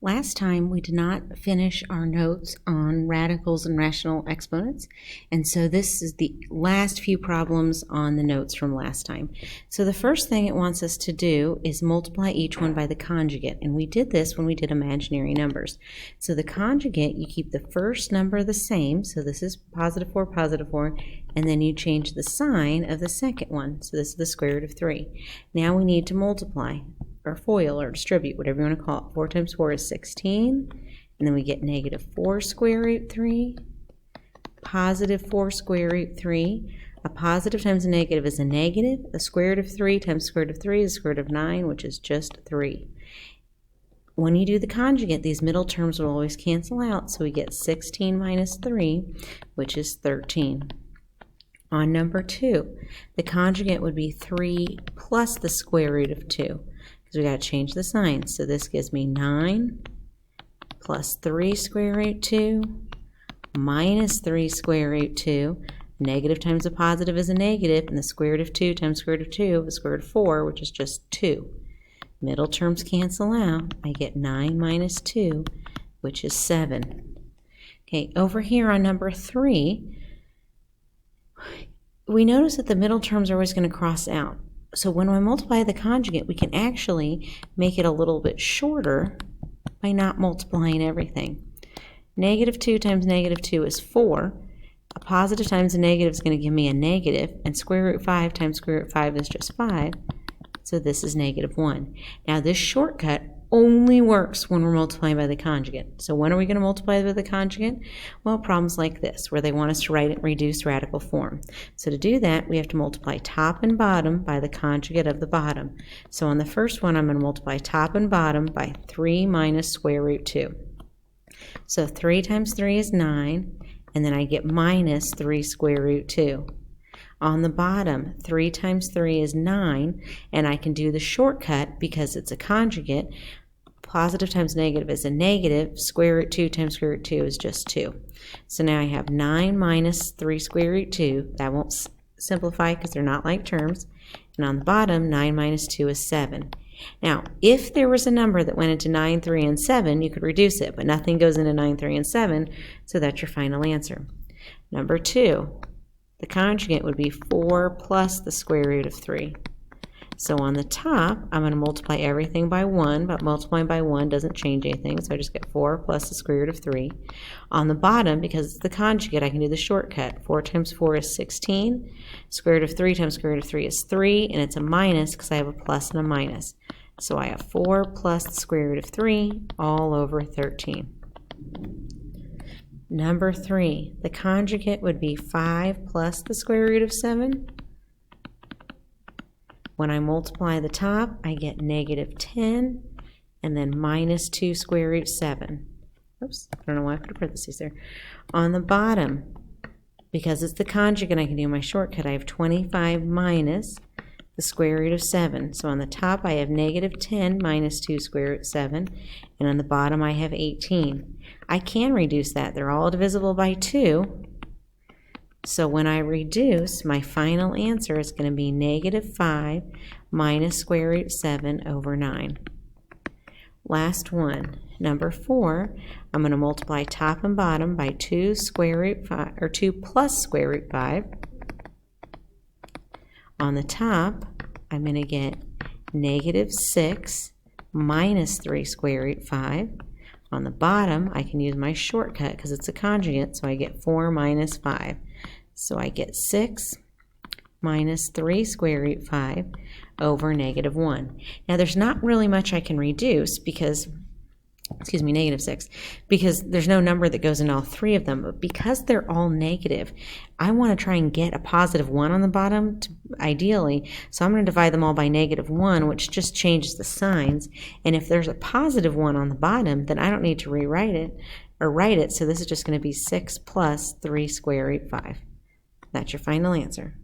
Last time we did not finish our notes on radicals and rational exponents, and so this is the last few problems on the notes from last time. So the first thing it wants us to do is multiply each one by the conjugate, and we did this when we did imaginary numbers. So the conjugate, you keep the first number the same, so this is +4, +4, and then you change the sign of the second one, so this is the square root of 3. Now we need to multiply, or FOIL, or distribute, whatever you want to call it. 4 times 4 is 16, and then we get -4 square root 3, +4 square root 3. A positive times a negative is a negative. The square root of 3 times square root of 3 is square root of 9, which is just 3. When you do the conjugate, these middle terms will always cancel out, so we get 16 minus 3, which is 13. On number 2, the conjugate would be 3 plus the square root of 2. Because we got to change the sign. So this gives me 9 plus 3 square root 2 minus 3 square root 2. Negative times a positive is a negative, and the square root of 2 times square root of 2 is square root of 4, which is just 2. Middle terms cancel out. I get 9 minus 2, which is 7. Okay, over here on number 3, we notice that the middle terms are always going to cross out. So when we multiply the conjugate, we can actually make it a little bit shorter by not multiplying everything. -2 times -2 is 4. A positive times a negative is going to give me a negative, and square root 5 times square root 5 is just 5. So this is -1. Now this shortcut only works when we're multiplying by the conjugate. So when are we going to multiply by the conjugate? Well, problems like this, where they want us to write it in reduced radical form. So to do that, we have to multiply top and bottom by the conjugate of the bottom. So on the first one, I'm going to multiply top and bottom by 3 minus square root 2. So 3 times 3 is 9, and then I get minus 3 square root 2. On the bottom, 3 times 3 is 9, and I can do the shortcut because it's a conjugate. Positive times negative is a negative. Square root 2 times square root 2 is just 2. So now I have 9 minus 3 square root 2. That won't simplify because they're not like terms. And on the bottom, 9 minus 2 is 7. Now, if there was a number that went into 9, 3, and 7, you could reduce it, but nothing goes into 9, 3, and 7, so that's your final answer. Number 2. The conjugate would be 4 plus the square root of 3. So on the top, I'm going to multiply everything by 1, but multiplying by 1 doesn't change anything, so I just get 4 plus the square root of 3. On the bottom, because it's the conjugate, I can do the shortcut. 4 times 4 is 16. Square root of 3 times square root of 3 is 3, and it's a minus because I have a plus and a minus. So I have 4 plus the square root of 3 all over 13. Number 3, the conjugate would be 5 plus the square root of 7. When I multiply the top, I get -10, and then minus 2 square root 7. Oops, I don't know why I put a parentheses there. On the bottom, because it's the conjugate, I can do my shortcut. I have 25 minus the square root of 7. So on the top, I have -10 minus 2 square root 7, and on the bottom, I have 18. I can reduce that. They're all divisible by 2. So when I reduce, my final answer is going to be -5 minus square root 7 over 9. Last one, number 4, I'm going to multiply top and bottom by 2 square root 5, or 2 plus square root 5. On the top, I'm going to get -6 minus 3 square root 5. On the bottom, I can use my shortcut because it's a conjugate, so I get 4 minus 5. So I get 6 minus 3 square root 5 over -1. Now there's not really much I can reduce because, -6, because there's no number that goes in all three of them. But because they're all negative, I want to try and get a +1 on the bottom, ideally. So I'm going to divide them all by -1, which just changes the signs. And if there's a +1 on the bottom, then I don't need to rewrite it or write it. So this is just going to be 6 plus 3 square root 5. That's your final answer.